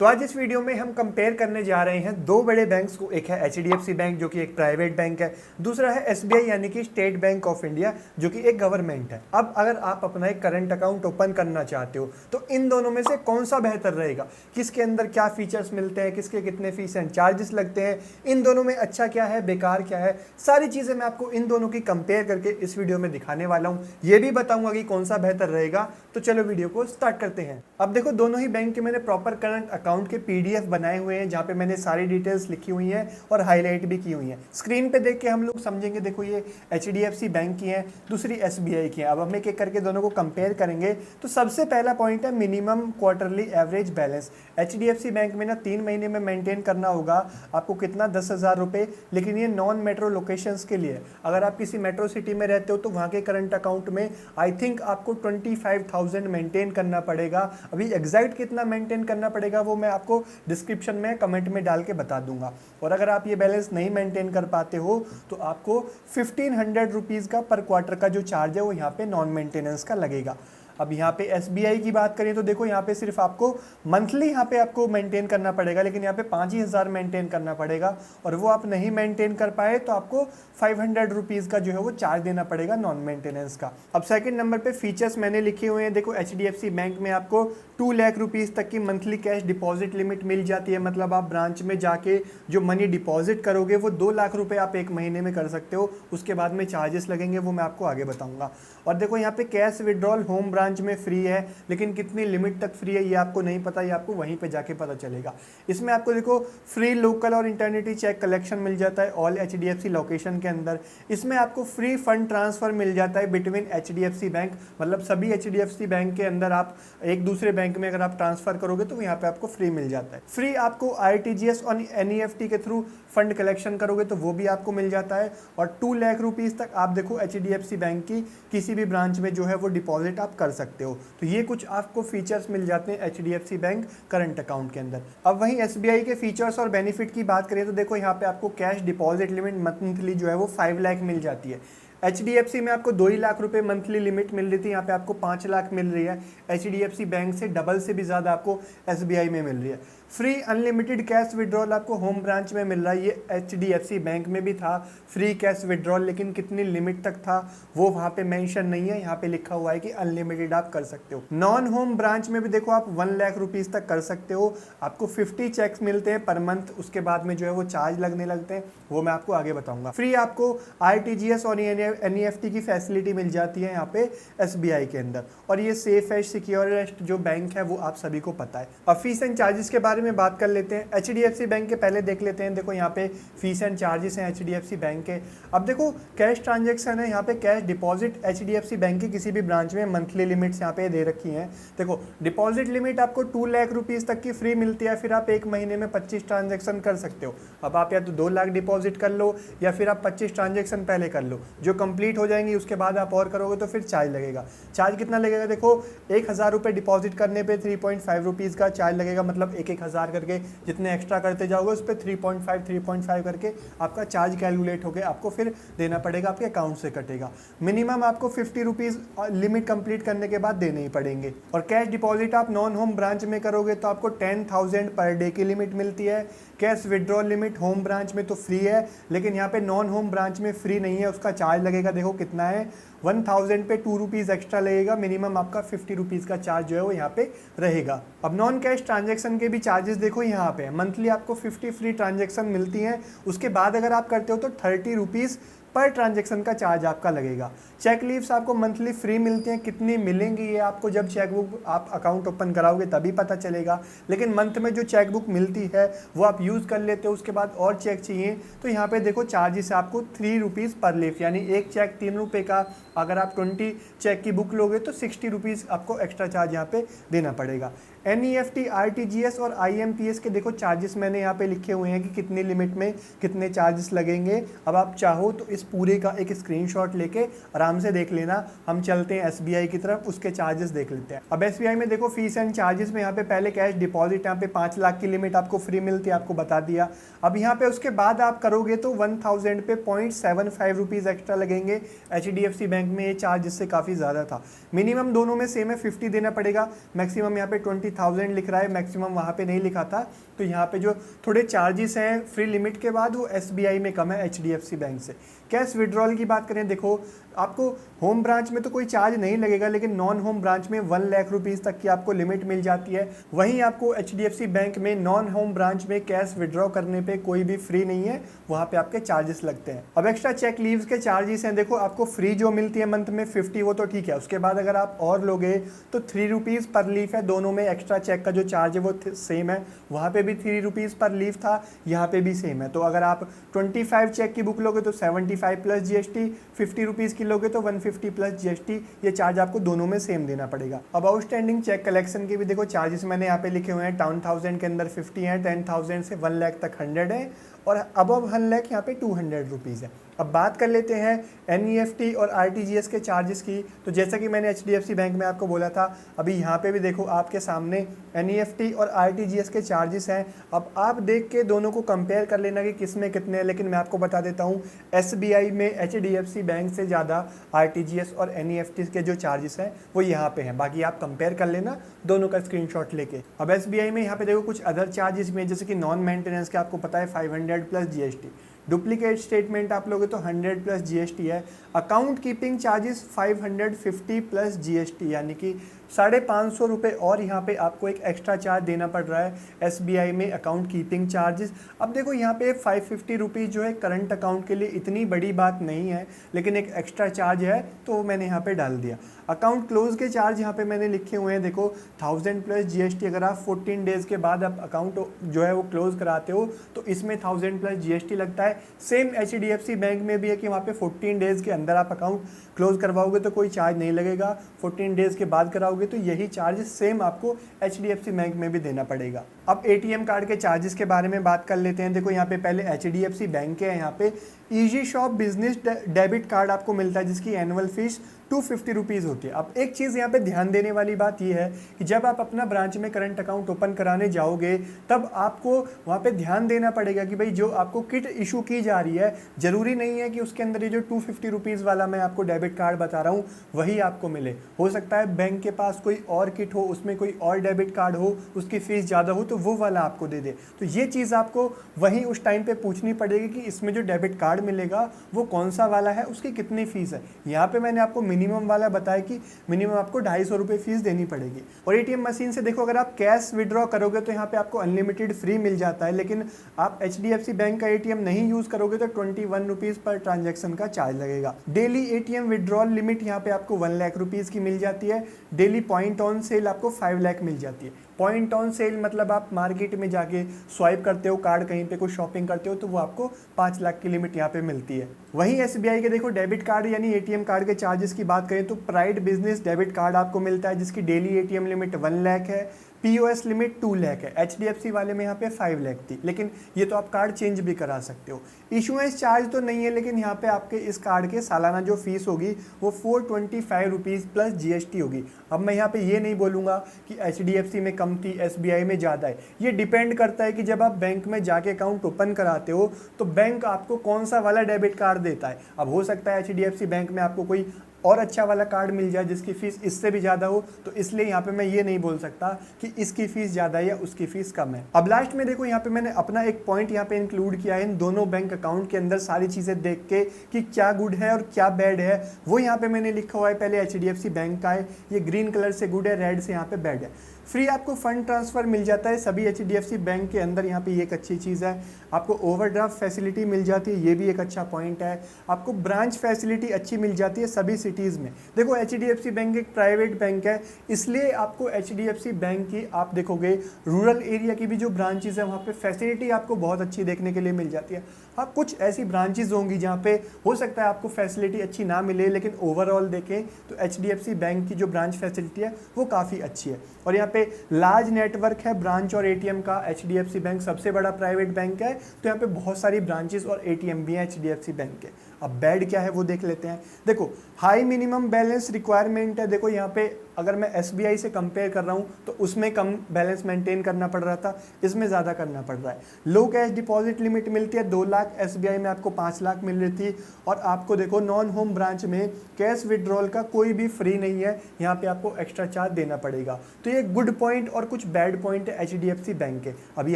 तो आज इस वीडियो में हम कंपेयर करने जा रहे हैं दो बड़े बैंक्स को। एक है एचडीएफसी बैंक जो कि एक प्राइवेट बैंक है, दूसरा है एसबीआई यानी कि स्टेट बैंक ऑफ इंडिया जो कि एक गवर्नमेंट है। अब अगर आप अपना एक करंट अकाउंट ओपन करना चाहते हो तो इन दोनों में से कौन सा बेहतर रहेगा, किसके अंदर क्या फीचर्स मिलते हैं, किसके कितने फीस एंड चार्जेस लगते हैं, इन दोनों में अच्छा क्या है बेकार क्या है, सारी चीज़ें मैं आपको इन दोनों की कंपेयर करके इस वीडियो में दिखाने वाला हूँ। ये भी बताऊंगा कि कौन सा बेहतर रहेगा। तो चलो वीडियो को स्टार्ट करते हैं। अब देखो दोनों ही बैंक के मैंने प्रॉपर करंट अकाउंट के पीडीएफ बनाए हुए हैं जहाँ पे मैंने सारी डिटेल्स लिखी हुई हैं और हाईलाइट भी की हुई हैं। स्क्रीन पे देख के हम लोग समझेंगे। देखो ये एचडीएफसी बैंक की है, दूसरी एसबीआई की है। अब हम एक एक करके दोनों को कंपेयर करेंगे। तो सबसे पहला पॉइंट है minimum quarterly average balance. HDFC bank में ना 3 महीने में मेंटेन करना होगा आपको कितना, 10,000 रुपये। लेकिन ये नॉन मेट्रो लोकेशंस के लिए, अगर आप किसी मेट्रो सिटी में रहते हो तो वहाँ के करंट अकाउंट में आई थिंक आपको 25,000 मेंटेन करना पड़ेगा। अभी एग्जैक्ट कितना मेंटेन करना पड़ेगा वो मैं आपको डिस्क्रिप्शन में कमेंट में डाल के बता दूंगा। और अगर आप ये बैलेंस नहीं मेंटेन कर पाते हो तो आपको 1,500 रुपीज़ का पर क्वार्टर का जो चार्ज है वो यहाँ पे नॉन मेंटेनेंस का लगेगा। अब यहाँ पे एसबीआई की बात करें तो देखो यहाँ पे सिर्फ आपको मंथली यहाँ पे आपको मेंटेन करना पड़ेगा, लेकिन यहाँ पे 5,000 मेंटेन करना पड़ेगा। और वो आप नहीं मेंटेन कर पाए तो आपको 500 रुपीज़ का जो है वो चार्ज देना पड़ेगा नॉन मेंटेनेंस का। अब सेकंड नंबर पे फीचर्स मैंने लिखे हुए हैं। देखो एचडीएफसी बैंक में आपको 2 लाख रुपीज़ तक की मंथली कैश डिपॉजिट लिमिट मिल जाती है। मतलब आप ब्रांच में जाके जो मनी डिपॉजिट करोगे वो 2 लाख रुपये आप एक महीने में कर सकते हो। उसके बाद में चार्जेस लगेंगे वो मैं आपको आगे बताऊँगा। और देखो यहाँ पे कैश विड्रॉल होम ब्रांच में फ्री है, लेकिन कितनी लिमिट तक फ्री है ये आपको नहीं पता, ये आपको वहीं पे जाके पता चलेगा। इसमें आपको देखो फ्री लोकल और इंटरनेटी चेक कलेक्शन मिल जाता है ऑल एचडीएफसी लोकेशन के अंदर। इसमें आपको फ्री फंड ट्रांसफर मिल जाता है बिटवीन एचडीएफसी बैंक, मतलब सभी एचडीएफसी बैंक के अंदर आप एक दूसरे बैंक में अगर आप ट्रांसफर करोगे तो यहाँ पे आपको फ्री मिल जाता है। फ्री आपको आरटीजीएस और एनईएफटी के थ्रू फंड कलेक्शन करोगे तो वो भी आपको मिल जाता है। और 2 लाख रुपीज़ तक आप देखो एचडीएफसी बैंक की किसी भी ब्रांच में जो है वो डिपॉजिट आप कर सकते हो। तो ये कुछ आपको फीचर्स मिल जाते हैं एचडीएफसी बैंक करंट अकाउंट के अंदर। अब वहीं एसबीआई के फीचर्स और बेनिफिट की बात करें तो देखो यहाँ पे आपको कैश डिपॉजिट लिमिट मंथली जो है वो 5 लाख मिल जाती है। एचडीएफसी में आपको 2 ही लाख रुपए मंथली लिमिट मिल रही थी, यहाँ पे आपको 5 लाख मिल रही है। एचडीएफसी बैंक से डबल से भी ज़्यादा आपको एसबीआई में मिल रही है। फ्री अनलिमिटेड कैश विड्रॉल आपको होम ब्रांच में मिल रहा है। ये एचडीएफसी बैंक में भी था फ्री कैश विड्रॉल, लेकिन कितनी लिमिट तक था वो वहाँ पे मेंशन नहीं है। यहाँ पे लिखा हुआ है कि अनलिमिटेड आप कर सकते हो। नॉन होम ब्रांच में भी देखो आप 1 लाख रुपीज़ तक कर सकते हो। आपको 50 चेक्स मिलते हैं पर मंथ, उसके बाद में जो है वो चार्ज लगने लगते हैं, वो मैं आपको आगे बताऊंगा। फ्री आपको आरटीजीएस और एनईएफटी की फैसिलिटी मिल जाती है यहाँ पे एसबीआई के अंदर। और ये सेफ है, सिक्योरेस्ट जो बैंक है वो आप सभी को पता है। अब फीस एंड चार्जेस के बारे में बात कर लेते हैं। एचडीएफसी बैंक के पहले देख लेते हैं। देखो यहाँ पे फीस एंड चार्जेस हैं एचडीएफसी बैंक के। अब देखो कैश ट्रांजेक्शन है, यहाँ पे कैश डिपॉजिट एचडीएफसी बैंक की किसी भी ब्रांच में मंथली लिमिट्स यहाँ पे दे रखी हैं। देखो डिपॉजिट लिमिट आपको 2 लाख रुपीज़ तक की फ्री मिलती है। फिर आप एक महीने में 25 ट्रांजेक्शन कर सकते हो। अब आप या तो 2 लाख डिपॉजिट कर लो या फिर आप 25 ट्रांजेक्शन पहले कर लो। जो कंप्लीट हो जाएंगी उसके बाद आप और करोगे तो फिर चार्ज लगेगा। चार्ज कितना लगेगा, देखो 1,000 रुपये डिपॉजिट करने पे 3.5 रुपीज़ का चार्ज लगेगा। मतलब एक 1,000 करके जितने एक्स्ट्रा करते जाओगे उस पर 3.5 करके आपका चार्ज कैलकुलेट होकर आपको फिर देना पड़ेगा, आपके अकाउंट से कटेगा। मिनिमम आपको 50 रुपीज़ लिमिट कंप्लीट करने के बाद देने ही पड़ेंगे। और कैश डिपॉजिट आप नॉन होम ब्रांच में करोगे तो आपको 10,000 पर डे की लिमिट मिलती है। Cash withdrawal limit home branch में तो फ्री है, लेकिन यहाँ पे नॉन होम ब्रांच में फ्री नहीं है, उसका चार्ज लगेगा। देखो कितना है, 1,000 पे 2 रुपीज़ एक्स्ट्रा लगेगा। मिनिमम आपका 50 रुपीज़ का चार्ज जो है वो यहाँ पे रहेगा। अब नॉन कैश ट्रांजैक्शन के भी चार्जेस देखो यहाँ पे मंथली आपको 50 फ्री ट्रांजैक्शन मिलती हैं। उसके बाद अगर आप करते हो तो 30 रुपीज़ पर ट्रांजैक्शन का चार्ज आपका लगेगा। चेक लीव्स आपको मंथली फ्री मिलती हैं। कितनी मिलेंगी ये आपको जब चेकबुक आप अकाउंट ओपन कराओगे तभी पता चलेगा, लेकिन मंथ में जो चेकबुक मिलती है वो आप यूज़ कर लेते हो। उसके बाद और चेक चाहिए तो यहाँ पे देखो चार्जेस आपको 3 रुपीज़ पर लीफ, यानी एक चेक 3 रुपये का। अगर आप 20 चेक की बुक लोगे तो 60 रुपीज़ आपको एक्स्ट्रा चार्ज यहाँ पे देना पड़ेगा। एनईएफटी, आरटीजीएस और आईएमपीएस के देखो चार्जेस मैंने यहाँ पे लिखे हुए हैं कि कितनी लिमिट में कितने चार्जेस लगेंगे। अब आप चाहो तो इस पूरे का एक स्क्रीनशॉट लेके आराम से देख लेना। हम चलते हैं एसबीआई की तरफ, उसके चार्जेस देख लेते हैं। अब एसबीआई में देखो फीस एंड चार्जेस में यहाँ पे पहले कैश डिपॉजिट यहाँ पे 5 लाख की लिमिट आपको फ्री मिलती है, आपको बता दिया। अब यहाँ पे उसके बाद आप करोगे तो 1,000 पे 0.75 रुपीज़ एक्स्ट्रा लगेंगे। एचडीएफसी बैंक में ये चार्ज इससे काफ़ी ज़्यादा था। मिनिमम दोनों में सेम है, 50 देना पड़ेगा। मैक्सिमम यहाँ पे 1000 लिख रहा है, मैक्सिमम वहाँ पे नहीं लिखा था। तो यहाँ पे जो थोड़े चार्जेस हैं फ्री लिमिट के बाद वो SBI में कम है HDFC बैंक से। कैश विड्रॉल की बात करें, देखो आपको होम ब्रांच में तो कोई चार्ज नहीं लगेगा, लेकिन नॉन होम ब्रांच में 1 लाख रुपीज़ तक की आपको लिमिट मिल जाती है। वहीं आपको HDFC बैंक में नॉन होम ब्रांच में कैश विड्रॉ करने पे कोई भी फ्री नहीं है, वहाँ पे आपके चार्जेस लगते हैं। अब एक्स्ट्रा चेक लीव्स के चार्जेस हैं, देखो आपको फ्री जो मिलती है मंथ में 50, वो तो ठीक है। उसके बाद अगर आप और लोगे तो 3 रुपीज़ पर लीफ है, दोनों में एक्स्ट्रा चेक का जो चार्ज है वो सेम है। वहाँ पे भी 3 रुपीज़ पर लीफ था, यहाँ पे भी सेम है। तो अगर आप 25 चेक की बुक लोगे तो 75 प्लस GST, 50 रुपीज़ की लोगे तो 150 प्लस GST, ये चार्ज आपको दोनों में सेम देना पड़ेगा। अब आउटस्टैंडिंग चेक कलेक्शन के भी देखो चार्जेस मैंने यहाँ पे लिखे हुए हैं। 10,000 के अंदर 50 है, 10,000 से 1 लाख तक 100 है, और अबव 1 लाख यहाँ पे 200 रुपीज़ है। अब बात कर लेते हैं NEFT और RTGS के चार्जेस की। तो जैसा कि मैंने HDFC बैंक में आपको बोला था, अभी यहाँ पे भी देखो आपके सामने NEFT और RTGS के चार्जेस हैं। अब आप देख के दोनों को कंपेयर कर लेना कि किस में कितने हैं, लेकिन मैं आपको बता देता हूँ SBI में HDFC बैंक से ज़्यादा RTGS और NEFT के जो चार्जेस हैं वो यहाँ पे हैं। बाकी आप कंपेयर कर लेना दोनों का स्क्रीनशॉट लेके। अब SBI में यहाँ पे देखो कुछ अदर चार्जेस में, जैसे कि नॉन मेंटेनेंस के आपको पता है 500 प्लस GST, डुप्लीकेट स्टेटमेंट आप लोगे तो 100 प्लस GST है। Account keeping charges 550 plus GST, यानी कि 550 रुपये और यहाँ पे आपको एक एक्स्ट्रा चार्ज देना पड़ रहा है SBI में अकाउंट कीपिंग चार्जेस। अब देखो यहाँ पे 550 रुपीज़ जो है करंट अकाउंट के लिए इतनी बड़ी बात नहीं है, लेकिन एक एक्स्ट्रा चार्ज है तो मैंने यहाँ पे डाल दिया। अकाउंट क्लोज के चार्ज यहाँ पे मैंने लिखे हुए हैं, देखो 1000 प्लस GST। अगर आप 14 डेज़ के बाद आप अकाउंट जो है वो क्लोज कराते हो तो इसमें 1000 प्लस GST लगता है। सेम HDFC बैंक में भी है कि वहाँ पे 14 डेज़ के अंदर आप अकाउंट क्लोज करवाओगे तो कोई चार्ज नहीं लगेगा, 14 डेज़ के बाद कराओगे तो यही चार्ज सेम आपको HDFC बैंक में भी देना पड़ेगा। अब ATM कार्ड के चार्जेस के बारे में बात कर लेते हैं। देखो यहाँ पे पहले HDFC बैंक के है, यहाँ पे easy shop business debit card आपको मिलता है जिसकी एनुअल फीस 250 रुपीज़ होती है। अब एक चीज़ यहाँ पे ध्यान देने वाली बात यह है कि जब आप अपना ब्रांच में करंट अकाउंट ओपन कराने जाओगे तब आपको वहाँ पे ध्यान देना पड़ेगा कि भाई जो आपको किट इशू की जा रही है, ज़रूरी नहीं है कि उसके अंदर ये जो 250 रुपीज़ वाला मैं आपको डेबिट कार्ड बता रहा हूँ वही आपको मिले। हो सकता है बैंक के पास कोई और किट हो, उसमें कोई और डेबिट कार्ड हो, उसकी फ़ीस ज़्यादा हो तो वो वाला आपको दे दे। तो ये चीज़ आपको वहीं उस टाइम पर पूछनी पड़ेगी कि इसमें जो डेबिट कार्ड मिलेगा वो कौन सा वाला है, उसकी कितनी फ़ीस है। यहाँ पर मैंने आपको मिनिमम वाला बताया कि मिनिमम आपको 250 रुपये फीस देनी पड़ेगी। और ATM मशीन से देखो अगर आप कैश विड्रॉ करोगे तो यहाँ पे आपको अनलिमिटेड फ्री मिल जाता है, लेकिन आप HDFC बैंक का ATM नहीं यूज़ करोगे तो 21 रुपीज़ पर ट्रांजैक्शन का चार्ज लगेगा। डेली ATM विड्रॉल लिमिट यहाँ पे आपको 1 लाख रुपीज़ की मिल जाती है। डेली पॉइंट ऑन सेल आपको 5 लाख मिल जाती है। पॉइंट ऑन सेल मतलब आप मार्केट में जाके स्वाइप करते हो कार्ड, कहीं पे कुछ शॉपिंग करते हो तो वो आपको 5 लाख की लिमिट यहाँ पे मिलती है। वहीं SBI के देखो डेबिट कार्ड यानी ATM कार्ड के चार्जेस की बात करें तो प्राइड बिजनेस डेबिट कार्ड आपको मिलता है जिसकी डेली ATM लिमिट 1 लाख है, POS लिमिट 2 लाख है। HDFC वाले में यहाँ पे 5 लाख थी, लेकिन ये तो आप कार्ड चेंज भी करा सकते हो। इशुएंस चार्ज तो नहीं है, लेकिन यहाँ पे आपके इस कार्ड के सालाना जो फीस होगी वो 425 रुपीज़ प्लस GST होगी। अब मैं यहाँ पे ये नहीं बोलूँगा कि HDFC में कम थी, SBI में ज़्यादा है। ये डिपेंड करता है कि जब आप बैंक में जाके अकाउंट ओपन कराते हो तो बैंक आपको कौन सा वाला डेबिट कार्ड देता है। अब हो सकता है HDFC बैंक में आपको कोई और अच्छा वाला कार्ड मिल जाए जिसकी फ़ीस इससे भी ज़्यादा हो, तो इसलिए यहाँ पे मैं ये नहीं बोल सकता कि इसकी फ़ीस ज़्यादा है या उसकी फ़ीस कम है। अब लास्ट में देखो यहाँ पे मैंने अपना एक पॉइंट यहाँ पे इंक्लूड किया है इन दोनों बैंक अकाउंट के अंदर सारी चीज़ें देख के कि क्या गुड है और क्या बैड है, वो यहाँ पे मैंने लिखा हुआ है। पहले HDFC बैंक का है, ये ग्रीन कलर से गुड है, रेड से यहाँ पे बैड है। फ्री आपको फंड ट्रांसफ़र मिल जाता है सभी HDFC बैंक के अंदर, यहाँ पे ये एक अच्छी चीज़ है। आपको ओवरड्राफ्ट फैसिलिटी मिल जाती है, ये भी एक अच्छा पॉइंट है। आपको ब्रांच फैसिलिटी अच्छी मिल जाती है सभी सिटीज़ में। देखो HDFC बैंक एक प्राइवेट बैंक है, इसलिए आपको HDFC बैंक की आप देखोगे रूरल एरिया की भी जो ब्रांचेज़ है वहाँ पे फैसिलिटी आपको बहुत अच्छी देखने के लिए मिल जाती है। हाँ, कुछ ऐसी ब्रांचेज़ होंगी जहाँ पे हो सकता है आपको फैसिलिटी अच्छी ना मिले, लेकिन ओवरऑल देखें तो HDFC बैंक की जो ब्रांच फैसिलिटी है वो काफ़ी अच्छी है। और यहाँ पे लार्ज नेटवर्क है ब्रांच और ATM का। HDFC बैंक सबसे बड़ा प्राइवेट बैंक है, तो यहाँ पे बहुत सारी ब्रांचेस और ATM भी हैं HDFC बैंक के। अब बैड क्या है वो देख लेते हैं। देखो हाई मिनिमम बैलेंस रिक्वायरमेंट है, देखो यहाँ पे अगर मैं SBI से कंपेयर कर रहा हूँ तो उसमें कम बैलेंस मेंटेन करना पड़ रहा था, इसमें ज़्यादा करना पड़ रहा है। लो कैश डिपॉजिट लिमिट मिलती है 2 लाख, SBI में आपको 5 लाख मिल रही थी। और आपको देखो नॉन होम ब्रांच में कैश विड्रॉल का कोई भी फ्री नहीं है, यहाँ पे आपको एक्स्ट्रा चार्ज देना पड़ेगा। तो ये गुड पॉइंट और कुछ बैड पॉइंट है HDFC बैंक के। अभी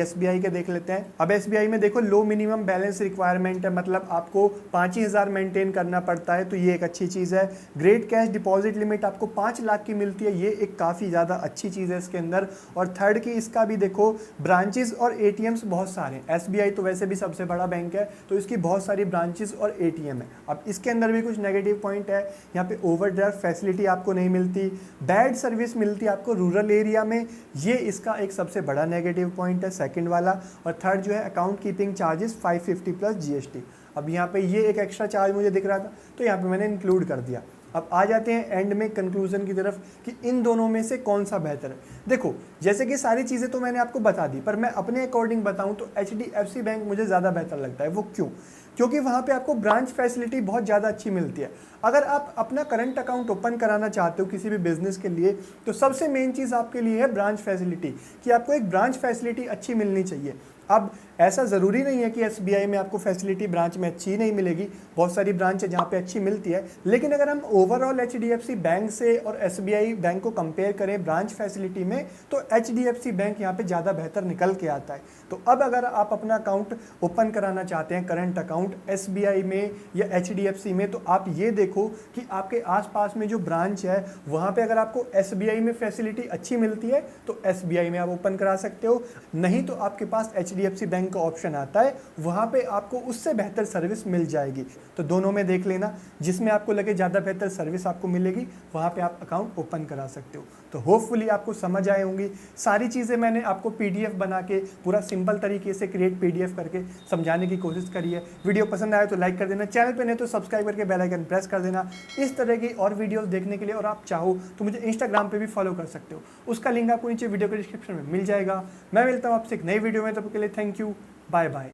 SBI के देख लेते हैं। अब SBI में देखो लो मिनिमम बैलेंस रिक्वायरमेंट है, मतलब आपको 5,000 मेंटेन करना पड़ता है, तो ये एक अच्छी चीज़ है। ग्रेट कैश डिपॉजिट लिमिट आपको 5 लाख की मिलती है, ये एक काफ़ी ज़्यादा अच्छी चीज़ है इसके अंदर। और थर्ड की इसका भी देखो ब्रांचेस और ATMs बहुत सारे हैं। SBI तो वैसे भी सबसे बड़ा बैंक है, तो इसकी बहुत सारी ब्रांचेस और ATM है। अब इसके अंदर भी कुछ नेगेटिव पॉइंट है, यहाँ पे ओवरड्राफ्ट फैसिलिटी आपको नहीं मिलती, बैड सर्विस मिलती है आपको रूरल एरिया में, ये इसका एक सबसे बड़ा नेगेटिव पॉइंट है सेकंड वाला। और थर्ड जो है account keeping charges 550 plus GST। अब यहाँ पे ये एक एक्स्ट्रा चार्ज मुझे दिख रहा था, तो यहाँ पे मैंने इंक्लूड कर दिया। अब आ जाते हैं एंड में कंक्लूजन की तरफ कि इन दोनों में से कौन सा बेहतर है। देखो जैसे कि सारी चीज़ें तो मैंने आपको बता दी, पर मैं अपने अकॉर्डिंग बताऊं तो HDFC बैंक मुझे ज़्यादा बेहतर लगता है। वो क्यों? क्योंकि वहाँ पे आपको ब्रांच फैसिलिटी बहुत ज़्यादा अच्छी मिलती है। अगर आप अपना करंट अकाउंट ओपन कराना चाहते हो किसी भी बिजनेस के लिए, तो सबसे मेन चीज़ आपके लिए है ब्रांच फैसिलिटी, कि आपको एक ब्रांच फैसिलिटी अच्छी मिलनी चाहिए। अब ऐसा ज़रूरी नहीं है कि SBI में आपको फैसिलिटी ब्रांच में अच्छी नहीं मिलेगी, बहुत सारी ब्रांच है जहाँ पे अच्छी मिलती है। लेकिन अगर हम ओवरऑल HDFC बैंक से और SBI बैंक को कंपेयर करें ब्रांच फैसिलिटी में, तो HDFC बैंक यहाँ पे ज़्यादा बेहतर निकल के आता है। तो अब अगर आप अपना अकाउंट ओपन कराना चाहते हैं करंट अकाउंट SBI में या HDFC में, तो आप ये देखो कि आपके आसपास में जो ब्रांच है वहाँ पे अगर आपको SBI में फैसिलिटी अच्छी मिलती है तो SBI में आप ओपन करा सकते हो, नहीं तो आपके पास HDFC बैंक का ऑप्शन आता है, वहाँ पे आपको उससे बेहतर सर्विस मिल जाएगी। तो दोनों में देख लेना, जिसमें आपको लगे ज़्यादा बेहतर सर्विस आपको मिलेगी वहाँ पे आप अकाउंट ओपन करा सकते हो। तो होपफुली आपको समझ आए होंगी सारी चीज़ें, मैंने आपको PDF बना के पूरा सिंपल तरीके से क्रिएट PDF करके समझाने की कोशिश करी है। वीडियो पसंद आए तो लाइक कर देना, चैनल पे नहीं तो सब्सक्राइब करके बेल आइकन प्रेस कर देना इस तरह की और वीडियोस देखने के लिए। और आप चाहो तो मुझे इंस्टाग्राम पे भी फॉलो कर सकते हो, उसका लिंक आपको नीचे वीडियो के डिस्क्रिप्शन में मिल जाएगा। मैं मिलता हूँ आपसे एक नई वीडियो में, तब के लिए थैंक यू, बाय बाय।